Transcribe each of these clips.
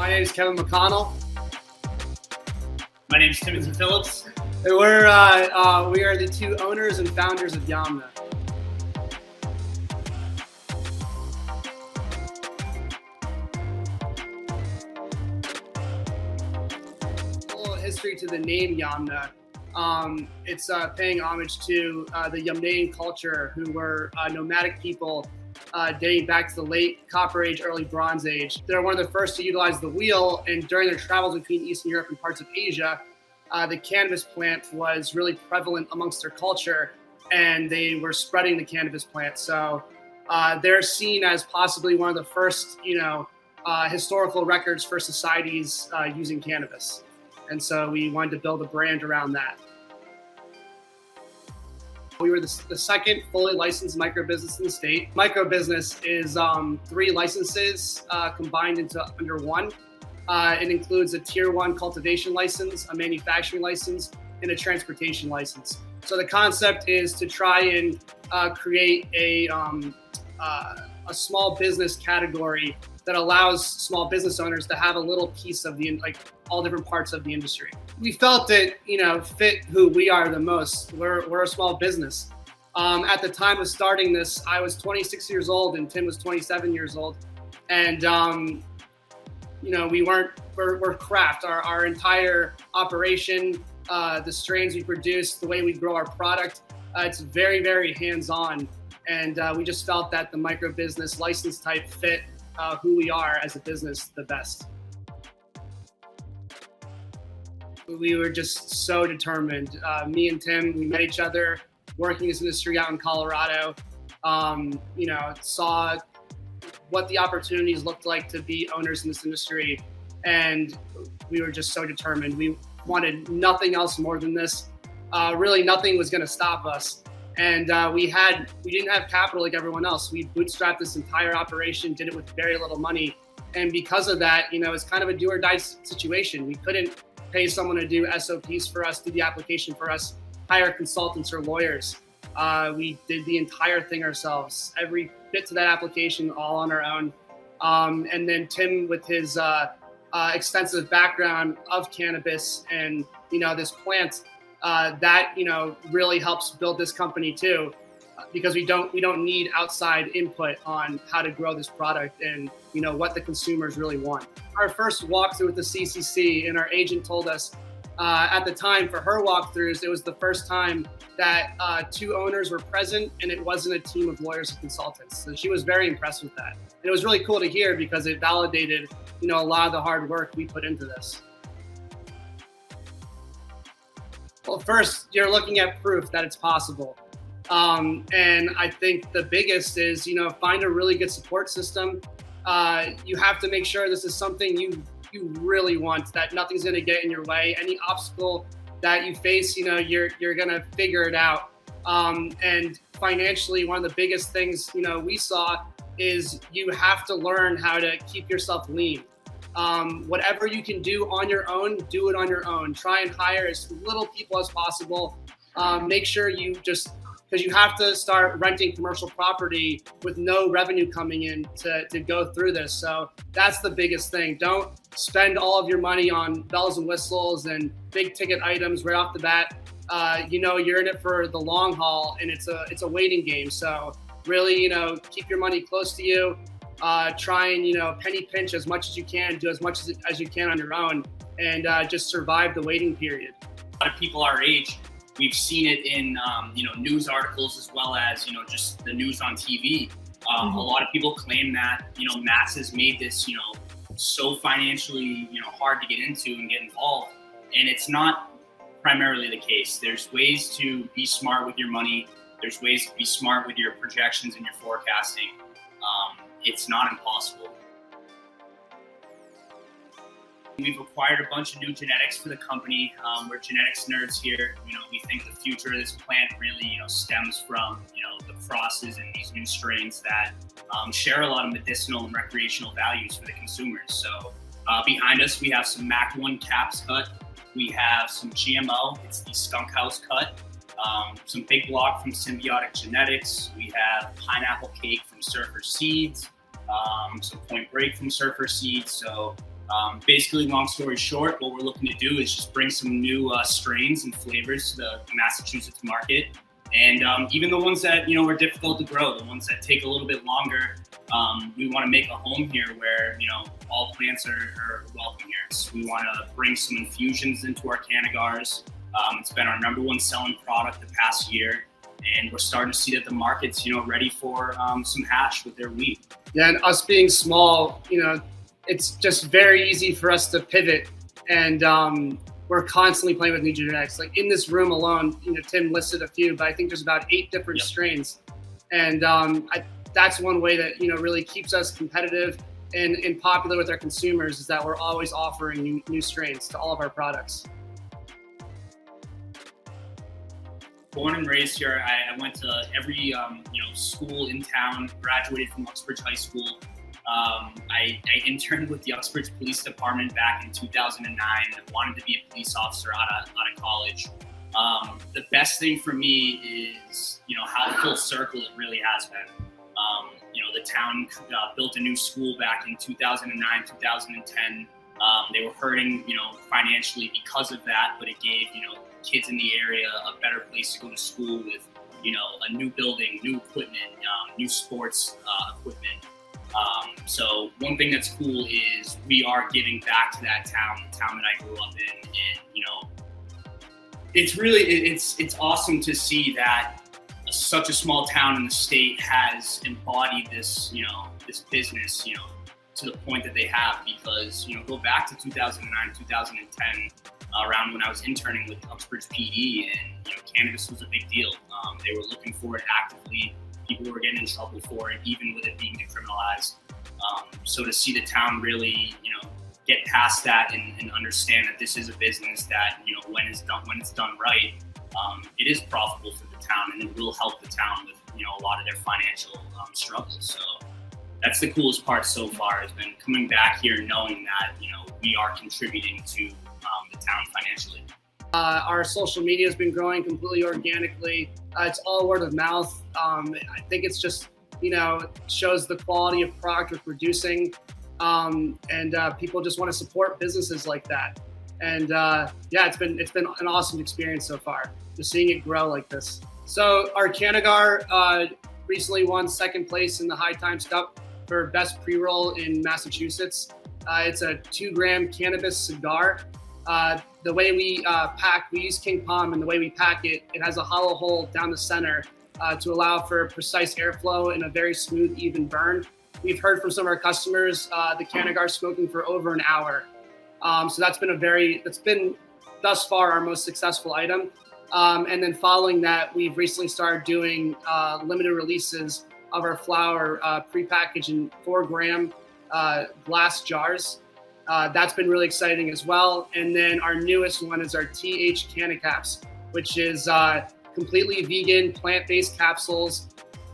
My name is Kevin MacConnell. My name is Timothy Phillips. And we are the two owners and founders of Yamna. A little history to the name Yamna. It's paying homage to the Yamnaean culture, who were nomadic people dating back to the late Copper Age, early Bronze Age. They're one of the first to utilize the wheel, and during their travels between Eastern Europe and parts of Asia, the cannabis plant was really prevalent amongst their culture, and they were spreading the cannabis plant. So they're seen as possibly one of the first, historical records for societies using cannabis. And so we wanted to build a brand around that. We were the second fully licensed microbusiness in the state. Microbusiness is 3 licenses combined into under one. It includes a Tier 1 cultivation license, a manufacturing license, and a transportation license. So the concept is to try and create a small business category that allows small business owners to have a little piece of all different parts of the industry. We felt it, fit who we are the most. We're a small business. At the time of starting this, I was 26 years old and Tim was 27 years old. And, we're craft. Our entire operation, the strains we produce, the way we grow our product, it's very, very hands-on. And we just felt that the micro business license type fit who we are as a business the best. We were just so determined. Me and Tim, we met each other working in this industry out in Colorado, saw what the opportunities looked like to be owners in this industry. And we were just so determined. We wanted nothing else more than this. Really nothing was gonna stop us. And we didn't have capital like everyone else. We bootstrapped this entire operation, did it with very little money. And because of that, it's kind of a do or die situation. We couldn't pay someone to do SOPs for us, do the application for us, hire consultants or lawyers. We did the entire thing ourselves, every bit to that application, all on our own. And then Tim, with his extensive background of cannabis and this plant, that really helps build this company too, because we don't need outside input on how to grow this product and what the consumers really want. Our first walkthrough with the CCC, and our agent told us at the time for her walkthroughs, it was the first time that 2 owners were present and it wasn't a team of lawyers and consultants. So she was very impressed with that. And it was really cool to hear because it validated a lot of the hard work we put into this. Well, first, you're looking at proof that it's possible. And I think the biggest is, find a really good support system. You have to make sure this is something you really want, that nothing's going to get in your way. Any obstacle that you face, you're going to figure it out. And financially, one of the biggest things, we saw is you have to learn how to keep yourself lean. Whatever you can do on your own, do it on your own. Try and hire as little people as possible. Make sure because you have to start renting commercial property with no revenue coming in to go through this. So that's the biggest thing. Don't spend all of your money on bells and whistles and big ticket items right off the bat. You're in it for the long haul, and it's a waiting game. So really, keep your money close to you. Try and, penny pinch as much as you can, do as much as you can on your own, and just survive the waiting period. A lot of people our age, we've seen it in, news articles as well as, just the news on TV. A lot of people claim that, Mass has made this, so financially, hard to get into and get involved. And it's not primarily the case. There's ways to be smart with your money. There's ways to be smart with your projections and your forecasting. It's not impossible. We've acquired a bunch of new genetics for the company. We're genetics nerds here. We think the future of this plant really, stems from, the crosses and these new strains that share a lot of medicinal and recreational values for the consumers. So behind us, we have some Mac 1 caps cut. We have some GMO. It's the Skunk House cut. Some Big Block from Symbiotic Genetics. We have Pineapple Cake from Surfer Seeds. Some Point Break from Surfer Seeds. So Basically, long story short, what we're looking to do is just bring some new strains and flavors to the Massachusetts market. And even the ones that, are difficult to grow, the ones that take a little bit longer, we want to make a home here where, all plants are welcome here. So we want to bring some infusions into our cannagars. It's been our #1 selling product the past year. And we're starting to see that the market's, ready for some hash with their wheat. Yeah, and us being small, it's just very easy for us to pivot. And we're constantly playing with new genetics. Like in this room alone, Tim listed a few, but I think there's about 8 different strains. And that's one way that, really keeps us competitive and popular with our consumers, is that we're always offering new strains to all of our products. Born and raised here, I went to every school in town. Graduated from Uxbridge High School. I interned with the Uxbridge Police Department back in 2009. I wanted to be a police officer out of college. The best thing for me is how full circle it really has been. The town built a new school back in 2009, 2010. They were hurting, financially because of that, but it gave, kids in the area a better place to go to school with, a new building, new equipment, new sports equipment. So one thing that's cool is we are giving back to that town, the town that I grew up in, and it's really it's awesome to see that such a small town in the state has embodied this this business to the point that they have, because go back to 2009, 2010, around when I was interning with Uxbridge PD, and cannabis was a big deal. They were looking for it actively. People were getting in trouble for it, even with it being decriminalized. So to see the town really, get past that and understand that this is a business that, when it's done right, it is profitable for the town, and it will help the town with, a lot of their financial struggles. So that's the coolest part so far, has been coming back here knowing that, we are contributing to the town financially. Our social media has been growing completely organically. It's all word of mouth. I think it's just, shows the quality of product we're producing. And people just want to support businesses like that. And it's been an awesome experience so far, just seeing it grow like this. So our Canagar recently won 2nd place in the High Times Cup for best pre-roll in Massachusetts. It's a 2-gram cannabis cigar. The way we we use King Palm, and the way we pack it, it has a hollow hole down the center to allow for precise airflow and a very smooth, even burn. We've heard from some of our customers the Canagar smoking for over an hour. So that's been thus far our most successful item. And then following that, we've recently started doing limited releases of our flower prepackaged in 4-gram glass jars. That's been really exciting as well. And then our newest one is our TH Canna Caps, which is completely vegan, plant-based capsules,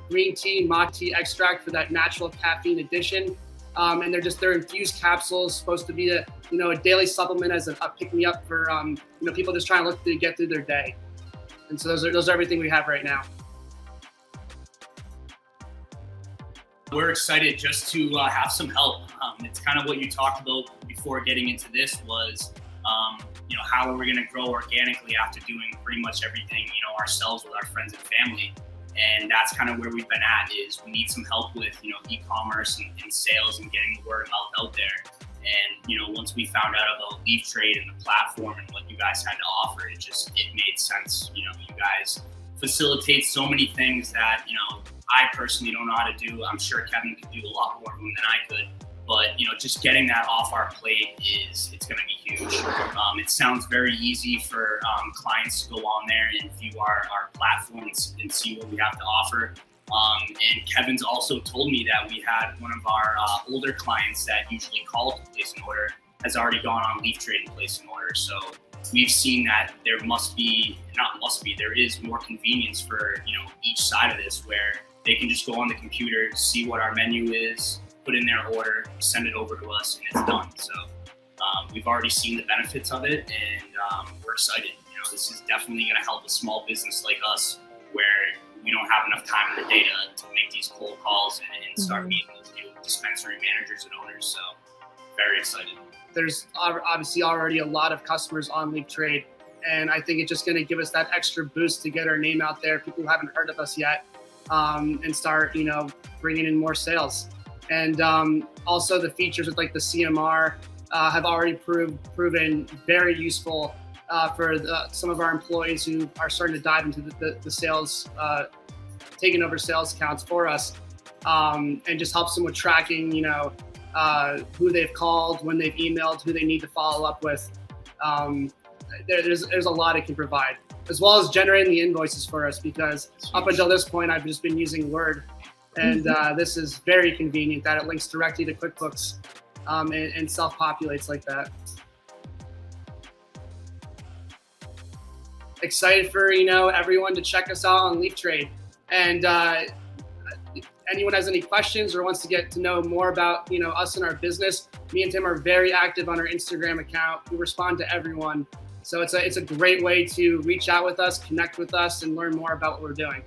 green tea, mate extract for that natural caffeine addition. And they're infused capsules, supposed to be a daily supplement as a pick-me-up for people just trying to get through their day. And so those are everything we have right now. We're excited just to have some help. It's kind of what you talked about before getting into this was, how are we going to grow organically after doing pretty much everything, ourselves with our friends and family. And that's kind of where we've been at, is we need some help with, e-commerce and sales and getting the word of mouth out there. And, once we found out about Leaf Trade and the platform and what you guys had to offer, it made sense. You guys facilitate so many things that, I personally don't know how to do. I'm sure Kevin could do a lot more of them than I could. But, just getting that off our plate it's going to be huge. It sounds very easy for clients to go on there and view our platforms and see what we have to offer. And Kevin's also told me that we had one of our older clients that usually called to place an order has already gone on Leaf Trade and placed an order. So we've seen that there is more convenience for, each side of this, where they can just go on the computer, see what our menu is, put in their order, send it over to us, and it's done. So we've already seen the benefits of it, and we're excited. This is definitely going to help a small business like us, where we don't have enough time in the day to make these cold calls and start meeting these new dispensary managers and owners. So very excited. There's obviously already a lot of customers on Leap Trade, and I think it's just going to give us that extra boost to get our name out there. People who haven't heard of us yet, and start, bringing in more sales. And also the features with like the CMR have already proven very useful for some of our employees who are starting to dive into the sales, taking over sales accounts for us, and just helps them with tracking, who they've called, when they've emailed, who they need to follow up with. There's a lot it can provide, as well as generating the invoices for us, because up until this point, I've just been using Word. And this is very convenient that it links directly to QuickBooks and self-populates like that. Excited for, everyone to check us out on Leap Trade. And anyone has any questions or wants to get to know more about, us and our business, me and Tim are very active on our Instagram account. We respond to everyone. So it's a great way to reach out with us, connect with us, and learn more about what we're doing.